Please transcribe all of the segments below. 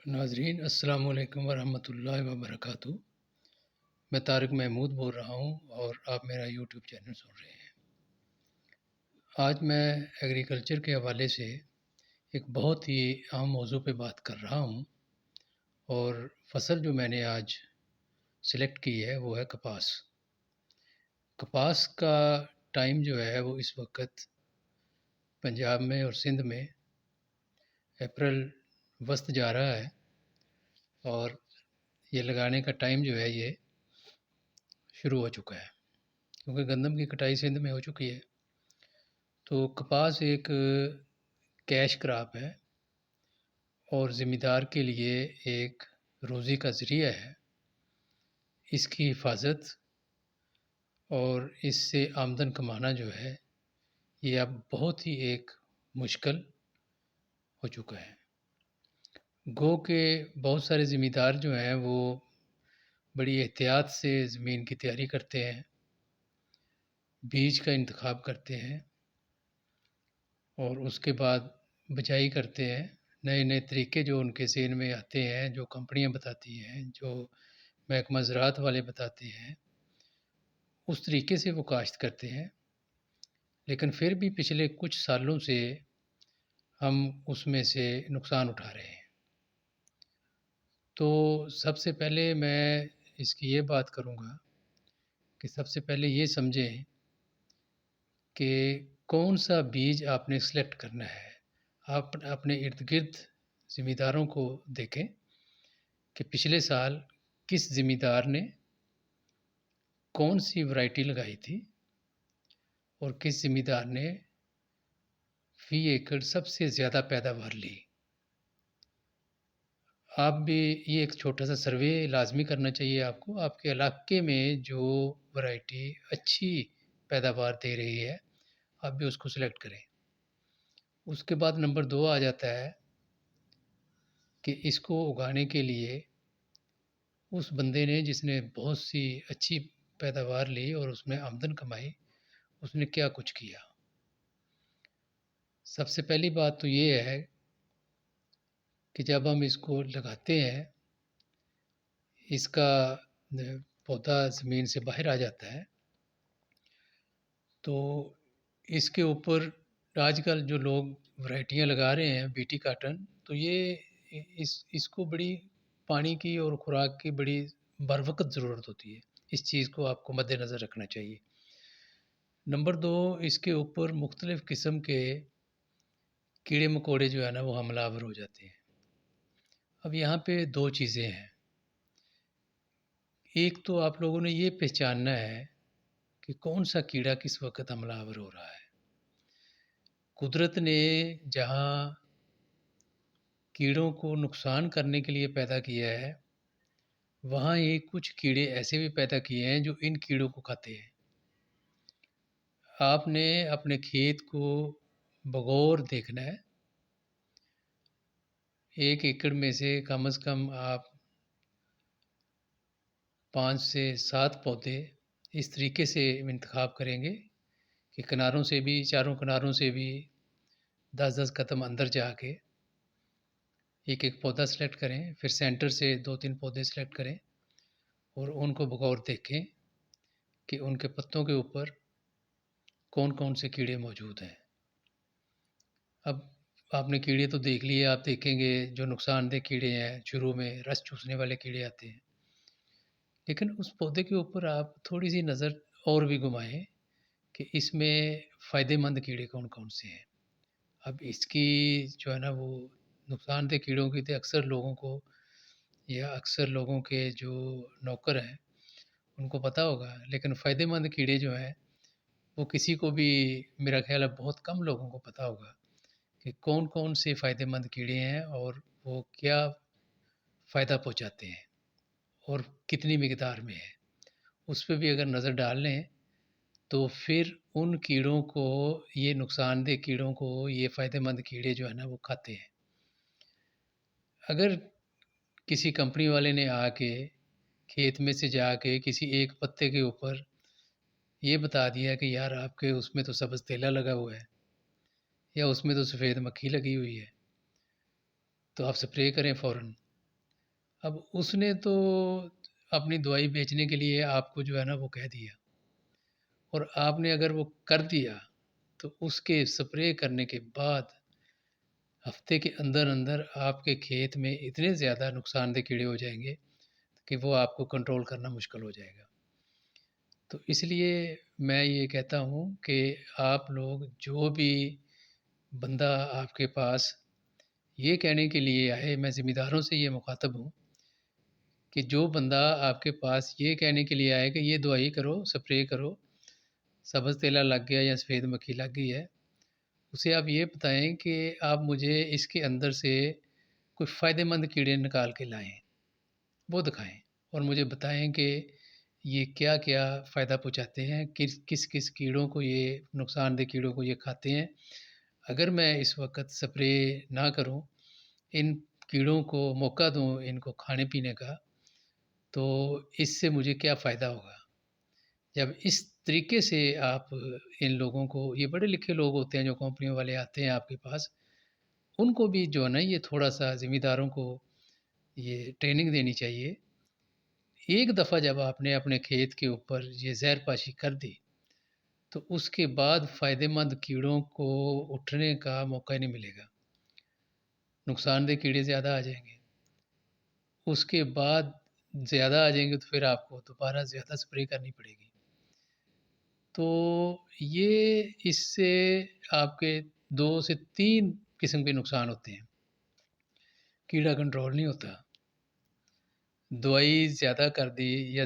ناظرین السلام علیکم ورحمۃ اللہ وبرکاتہ۔ میں طارق محمود بول رہا ہوں اور آپ میرا یوٹیوب چینل سن رہے ہیں۔ آج میں ایگریکلچر کے حوالے سے ایک بہت ہی اہم موضوع پہ بات کر رہا ہوں، اور فصل جو میں نے آج سلیکٹ کی ہے وہ ہے کپاس۔ کپاس کا ٹائم جو ہے وہ اس وقت پنجاب میں اور سندھ میں اپریل وسط جا رہا ہے، اور یہ لگانے کا ٹائم جو ہے یہ شروع ہو چکا ہے، کیونکہ گندم کی کٹائی سندھ میں ہو چکی ہے۔ تو کپاس ایک کیش کراپ ہے اور ذمہ دار کے لیے ایک روزی کا ذریعہ ہے۔ اس کی حفاظت اور اس سے آمدن کمانا جو ہے یہ اب بہت ہی ایک مشکل ہو چکا ہے۔ گو کہ بہت سارے ذمہ دار جو ہیں وہ بڑی احتیاط سے زمین کی تیاری کرتے ہیں، بیج کا انتخاب کرتے ہیں، اور اس کے بعد بچائی کرتے ہیں۔ نئے نئے طریقے جو ان کے ذہن میں آتے ہیں، جو کمپنیاں بتاتی ہیں، جو محکمہ زراعت والے بتاتے ہیں، اس طریقے سے وہ کاشت کرتے ہیں۔ لیکن پھر بھی پچھلے کچھ سالوں سے ہم اس میں سے نقصان اٹھا رہے ہیں۔ تو سب سے پہلے میں اس کی یہ بات کروں گا کہ سب سے پہلے یہ سمجھیں کہ کون سا بیج آپ نے سلیکٹ کرنا ہے۔ آپ اپنے ارد گرد ذمہ داروں کو دیکھیں کہ پچھلے سال کس ذمہ دار نے کون سی ورائٹی لگائی تھی، اور کس ذمہ دار نے فی ایکڑ سب سے زیادہ پیداوار لی۔ آپ بھی یہ ایک چھوٹا سا سروے لازمی کرنا چاہیے آپ کو، آپ کے علاقے میں جو ورائٹی اچھی پیداوار دے رہی ہے آپ بھی اس کو سلیکٹ کریں۔ اس کے بعد نمبر 2 آ جاتا ہے کہ اس کو اگانے کے لیے اس بندے نے جس نے بہت سی اچھی پیداوار لی اور اس میں آمدن کمائی، اس نے کیا کچھ کیا۔ سب سے پہلی بات تو یہ ہے کہ جب ہم اس کو لگاتے ہیں، اس کا پودا زمین سے باہر آ جاتا ہے، تو اس کے اوپر آج کل جو لوگ ورائٹیاں لگا رہے ہیں بیٹی کاٹن، تو یہ اس کو بڑی پانی کی اور خوراک کی بڑی بر وقت ضرورت ہوتی ہے۔ اس چیز کو آپ کو مد نظر رکھنا چاہیے۔ نمبر 2، اس کے اوپر مختلف قسم کے کیڑے مکوڑے جو ہے نا وہ حملہ آور ہو جاتے ہیں۔ اب یہاں پہ 2 چیزیں ہیں۔ ایک تو آپ لوگوں نے یہ پہچاننا ہے کہ کون سا کیڑا کس وقت حملہ آور ہو رہا ہے۔ قدرت نے جہاں کیڑوں کو نقصان کرنے کے لیے پیدا کیا ہے، وہاں یہ کچھ کیڑے ایسے بھی پیدا کیے ہیں جو ان کیڑوں کو کھاتے ہیں۔ آپ نے اپنے کھیت کو بغور دیکھنا ہے۔ 1 ایکڑ میں سے کم از کم آپ 5 سے 7 پودے اس طریقے سے انتخاب کریں گے کہ کناروں سے بھی، چاروں کناروں سے بھی 10-10 قدم اندر جا کے ایک ایک پودا سلیکٹ کریں، پھر سینٹر سے 2-3 پودے سلیکٹ کریں اور ان کو بغور دیکھیں کہ ان کے پتوں کے اوپر کون کون سے کیڑے موجود ہیں۔ اب آپ نے کیڑے تو دیکھ لیے، آپ دیکھیں گے جو نقصان دہ کیڑے ہیں، شروع میں رس چوسنے والے کیڑے آتے ہیں، لیکن اس پودے کے اوپر آپ تھوڑی سی نظر اور بھی گھمائیں کہ اس میں فائدہ مند کیڑے کون کون سے ہیں۔ اب اس کی جو ہے نا وہ نقصان دہ کیڑوں کی تو اکثر لوگوں کو یا اکثر لوگوں کے جو نوکر ہیں ان کو پتہ ہوگا، لیکن فائدہ مند کیڑے جو ہیں وہ کسی کو بھی، میرا خیال ہے بہت کم لوگوں کو پتہ ہوگا کہ کون کون سے فائدہ مند کیڑے ہیں اور وہ کیا فائدہ پہنچاتے ہیں اور کتنی مقدار میں ہے۔ اس پہ بھی اگر نظر ڈال لیں تو پھر ان کیڑوں کو، یہ نقصان دہ کیڑوں کو یہ فائدہ مند کیڑے جو ہے نا وہ کھاتے ہیں۔ اگر کسی کمپنی والے نے آ کے کھیت میں سے جا کے کسی ایک پتے کے اوپر یہ بتا دیا کہ یار آپ کے اس میں تو سبز تیلا لگا ہوا ہے یا اس میں تو سفید مکھی لگی ہوئی ہے، تو آپ سپرے کریں فوراً، اب اس نے تو اپنی دوائی بیچنے کے لیے آپ کو جو ہے نا وہ کہہ دیا، اور آپ نے اگر وہ کر دیا تو اس کے سپرے کرنے کے بعد ہفتے کے اندر اندر آپ کے کھیت میں اتنے زیادہ نقصان دہ کیڑے ہو جائیں گے کہ وہ آپ کو کنٹرول کرنا مشکل ہو جائے گا۔ تو اس لیے میں یہ کہتا ہوں کہ آپ لوگ جو بھی بندہ آپ کے پاس یہ کہنے کے لیے آئے، میں ذمہ داروں سے یہ مخاطب ہوں کہ جو بندہ آپ کے پاس یہ کہنے کے لیے آئے کہ یہ دوائی کرو، سپرے کرو، سبز تیلا لگ گیا یا سفید مکھی لگ گئی ہے، اسے آپ یہ بتائیں کہ آپ مجھے اس کے اندر سے کوئی فائدہ مند کیڑے نکال کے لائیں، وہ دکھائیں اور مجھے بتائیں کہ یہ کیا کیا فائدہ پہنچاتے ہیں، کس کس کیڑوں کو یہ نقصان دہ کیڑوں کو یہ کھاتے ہیں۔ اگر میں اس وقت سپرے نہ کروں، ان کیڑوں کو موقع دوں ان کو کھانے پینے کا، تو اس سے مجھے کیا فائدہ ہوگا۔ جب اس طریقے سے آپ ان لوگوں کو، یہ پڑھے لکھے لوگ ہوتے ہیں جو کمپنیوں والے آتے ہیں آپ کے پاس، ان کو بھی جو ہے نا یہ تھوڑا سا ذمہ داروں کو یہ ٹریننگ دینی چاہیے۔ ایک دفعہ جب آپ نے اپنے کھیت کے اوپر یہ زہر پاشی کر دی تو اس کے بعد فائدہ مند کیڑوں کو اٹھنے کا موقع نہیں ملے گا، نقصان دہ کیڑے زیادہ آ جائیں گے، اس کے بعد زیادہ آ جائیں گے تو پھر آپ کو دوبارہ زیادہ سپرے کرنی پڑے گی۔ تو یہ اس سے آپ کے 2 سے 3 قسم کے نقصان ہوتے ہیں۔ کیڑا کنٹرول نہیں ہوتا، دوائی زیادہ کر دی یا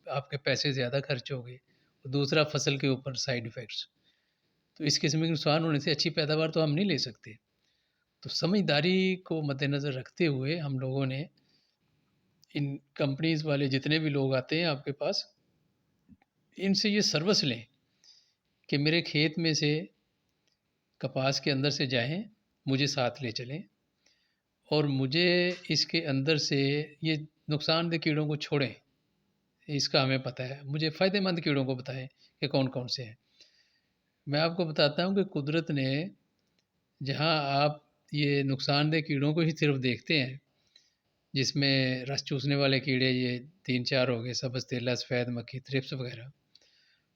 آپ کے پیسے زیادہ خرچ ہو گئے، دوسرا فصل کے اوپر سائیڈ ایفیکٹس، تو اس قسم کے نقصان ہونے سے اچھی پیداوار تو ہم نہیں لے سکتے۔ تو سمجھداری کو مد نظر رکھتے ہوئے ہم لوگوں نے ان کمپنیز والے جتنے بھی لوگ آتے ہیں آپ کے پاس، ان سے یہ سروس لیں کہ میرے کھیت میں سے کپاس کے اندر سے جائیں، مجھے ساتھ لے چلیں اور مجھے اس کے اندر سے یہ نقصان دہ کیڑوں کو چھوڑیں، اس کا ہمیں پتہ ہے، مجھے فائدہ مند کیڑوں کو بتائیں کہ کون کون سے ہیں۔ میں آپ کو بتاتا ہوں کہ قدرت نے جہاں آپ یہ نقصان دہ کیڑوں کو ہی صرف دیکھتے ہیں، جس میں رس چوسنے والے کیڑے یہ 3 4 ہو گئے، سبز تیلا، سفید مکھی، تھرپس وغیرہ،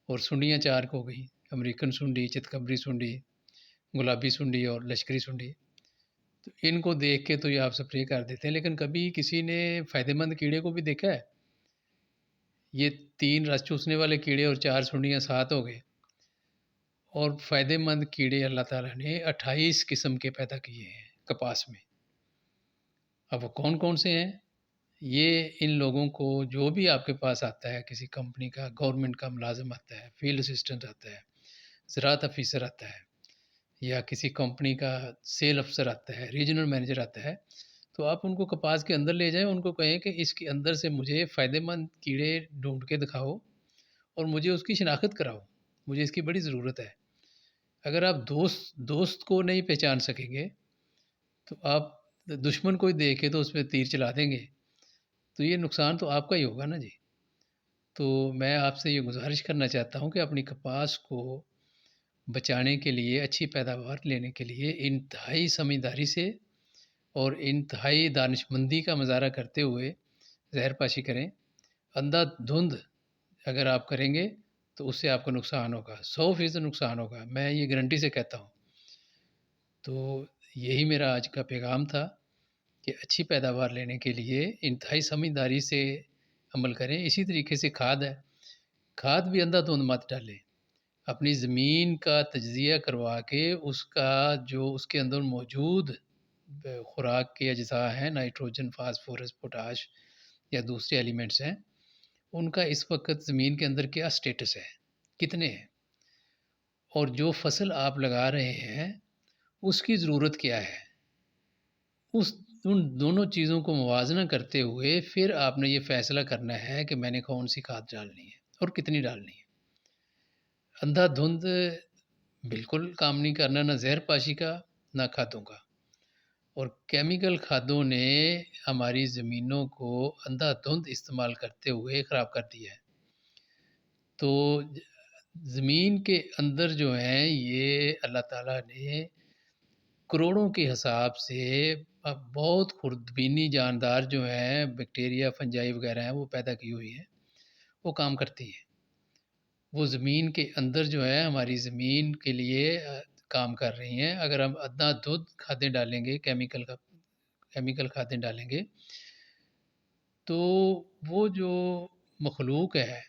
اور سنڈیاں 4 ہو گئی، امریکن سنڈی، چتکبری سنڈی، گلابی سنڈی اور لشکری سنڈی۔ تو ان کو دیکھ کے تو یہ آپ سپرے کر دیتے ہیں، لیکن کبھی کسی نے فائدہ مند کیڑے کو بھی دیکھا ہے؟ یہ 3 رس چوسنے والے کیڑے اور 4 سنڈیاں 7 ہو گئے، اور فائدہ مند کیڑے اللہ تعالیٰ نے 28 قسم کے پیدا کیے ہیں کپاس میں۔ اب وہ کون کون سے ہیں؟ یہ ان لوگوں کو، جو بھی آپ کے پاس آتا ہے، کسی کمپنی کا، گورنمنٹ کا ملازم آتا ہے، فیلڈ اسسٹنٹ آتا ہے، زراعت افیسر آتا ہے، یا کسی کمپنی کا سیل افسر آتا ہے، ریجنل مینیجر آتا ہے، تو آپ ان کو کپاس کے اندر لے جائیں، ان کو کہیں کہ اس کے اندر سے مجھے فائدہ مند کیڑے ڈھونڈ کے دکھاؤ اور مجھے اس کی شناخت کراؤ، مجھے اس کی بڑی ضرورت ہے۔ اگر آپ دوست کو نہیں پہچان سکیں گے تو آپ دشمن کو ہی دیکھ کے تو اس پہ تیر چلا دیں گے، تو یہ نقصان تو آپ کا ہی ہوگا نا جی۔ تو میں آپ سے یہ گزارش کرنا چاہتا ہوں کہ اپنی کپاس کو بچانے کے لیے، اچھی پیداوار لینے کے لیے انتہائی سمجھداری سے اور انتہائی دانش مندی کا مظاہرہ کرتے ہوئے زہر پاشی کریں۔ اندھا دھند اگر آپ کریں گے تو اس سے آپ کو نقصان ہوگا، 100% نقصان ہوگا، میں یہ گارنٹی سے کہتا ہوں۔ تو یہی میرا آج کا پیغام تھا کہ اچھی پیداوار لینے کے لیے انتہائی سمجھداری سے عمل کریں۔ اسی طریقے سے کھاد ہے، کھاد بھی اندھا دھند مت ڈالیں، اپنی زمین کا تجزیہ کروا کے اس کا جو اس کے اندر موجود خوراک کے اجزاء ہیں، نائٹروجن، فاسفورس، پوٹاش یا دوسرے ایلیمنٹس ہیں، ان کا اس وقت زمین کے اندر کیا سٹیٹس ہے، کتنے ہیں، اور جو فصل آپ لگا رہے ہیں اس کی ضرورت کیا ہے، ان دونوں چیزوں کو موازنہ کرتے ہوئے پھر آپ نے یہ فیصلہ کرنا ہے کہ میں نے کون سی کھاد ڈالنی ہے اور کتنی ڈالنی ہے۔ اندھا دھند بالکل کام نہیں کرنا، نہ زہر پاشی کا نہ کھادوں کا، اور کیمیکل کھادوں نے ہماری زمینوں کو اندھا دھند استعمال کرتے ہوئے خراب کر دیا ہے۔ تو زمین کے اندر جو ہیں یہ اللہ تعالیٰ نے کروڑوں کے حساب سے اب بہت خوردبینی جاندار جو ہیں بیکٹیریا فنجائی وغیرہ ہیں وہ پیدا کی ہوئی ہیں، وہ کام کرتی ہیں. وہ زمین کے اندر جو ہے ہماری زمین کے لیے کام کر رہی ہیں. اگر ہم ادنا دودھ کھادیں ڈالیں گے، کیمیکل کھادیں ڈالیں گے، تو وہ جو مخلوق ہے،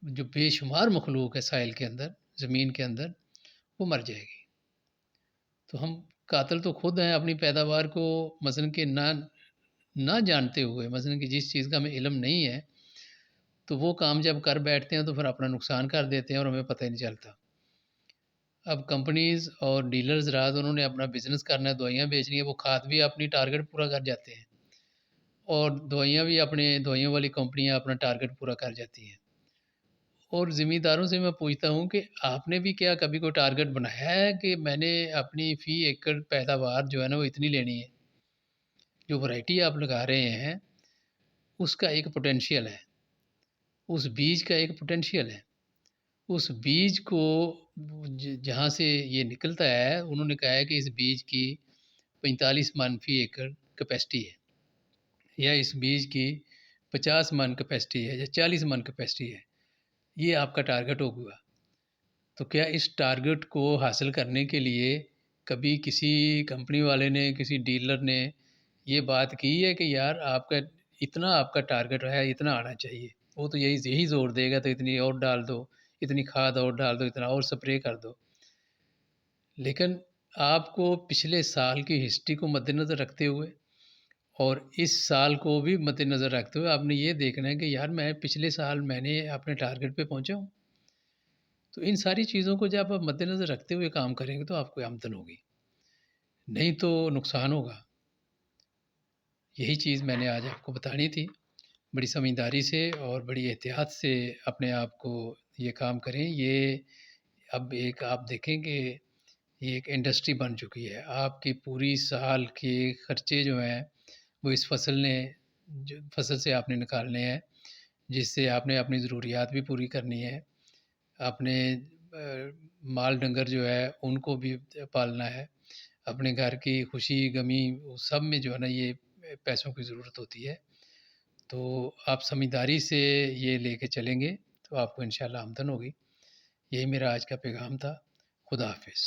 جو بے شمار مخلوق ہے سائل کے اندر، زمین کے اندر، وہ مر جائے گی. تو ہم قاتل تو خود ہیں اپنی پیداوار کو مثلاً کہ نہ جانتے ہوئے، مثلاً کہ جس چیز کا ہمیں علم نہیں ہے، تو وہ کام جب کر بیٹھتے ہیں تو پھر اپنا نقصان کر دیتے ہیں اور ہمیں پتہ ہی نہیں چلتا. اب کمپنیز اور ڈیلرز راز انہوں نے اپنا بزنس کرنا ہے، دوائیاں بیچنی ہے، وہ کھاد بھی اپنی ٹارگٹ پورا کر جاتے ہیں اور دوائیاں بھی دوائیوں والی کمپنیاں اپنا ٹارگٹ پورا کر جاتی ہیں. اور ذمہ داروں سے میں پوچھتا ہوں کہ آپ نے بھی کیا کبھی کوئی ٹارگٹ بنایا ہے کہ میں نے اپنی فی ایکڑ پیداوار جو ہے نا وہ اتنی لینی ہے؟ جو ورائٹی آپ لگا رہے ہیں اس کا ایک پوٹینشیل ہے، اس بیج کا ایک پوٹینشیل ہے. اس بیج کو جہاں سے یہ نکلتا ہے، انہوں نے کہا ہے کہ اس بیج کی 45 من فی ایکڑ کیپیسٹی ہے، یا اس بیج کی 50 من کیپیسٹی ہے، یا 40 من کیپیسٹی ہے. یہ آپ کا ٹارگٹ ہوگا. تو کیا اس ٹارگٹ کو حاصل کرنے کے لیے کبھی کسی کمپنی والے نے، کسی ڈیلر نے یہ بات کی ہے کہ یار آپ کا ٹارگٹ ہے، اتنا آنا چاہیے؟ وہ تو یہی زور دے گا تو اتنی اور ڈال دو، اتنی کھاد اور ڈال دو، اتنا اور سپرے کر دو. لیکن آپ کو پچھلے سال کی ہسٹری کو مد نظر رکھتے ہوئے اور اس سال کو بھی مد نظر رکھتے ہوئے آپ نے یہ دیکھنا ہے کہ یار پچھلے سال میں نے اپنے ٹارگٹ پہ پہنچا ہوں. تو ان ساری چیزوں کو جب آپ مد نظر رکھتے ہوئے کام کریں گے تو آپ کو آمدن ہوگی، نہیں تو نقصان ہوگا. یہی چیز میں نے آج آپ کو بتانی تھی. بڑی سمجھداری سے اور بڑی احتیاط سے اپنے آپ کو یہ کام کریں. یہ اب آپ دیکھیں کہ یہ ایک انڈسٹری بن چکی ہے. آپ کی پوری سال کے خرچے جو ہیں وہ اس فصل سے آپ نے نکالنے ہیں، جس سے آپ نے اپنی ضروریات بھی پوری کرنی ہے، اپنے مال ڈنگر جو ہے ان کو بھی پالنا ہے، اپنے گھر کی خوشی غمی سب میں جو ہے نا یہ پیسوں کی ضرورت ہوتی ہے. تو آپ سمجھداری سے یہ لے کے چلیں گے تو آپ کو انشاءاللہ آمدن ہوگی. یہی میرا آج کا پیغام تھا. خدا حافظ.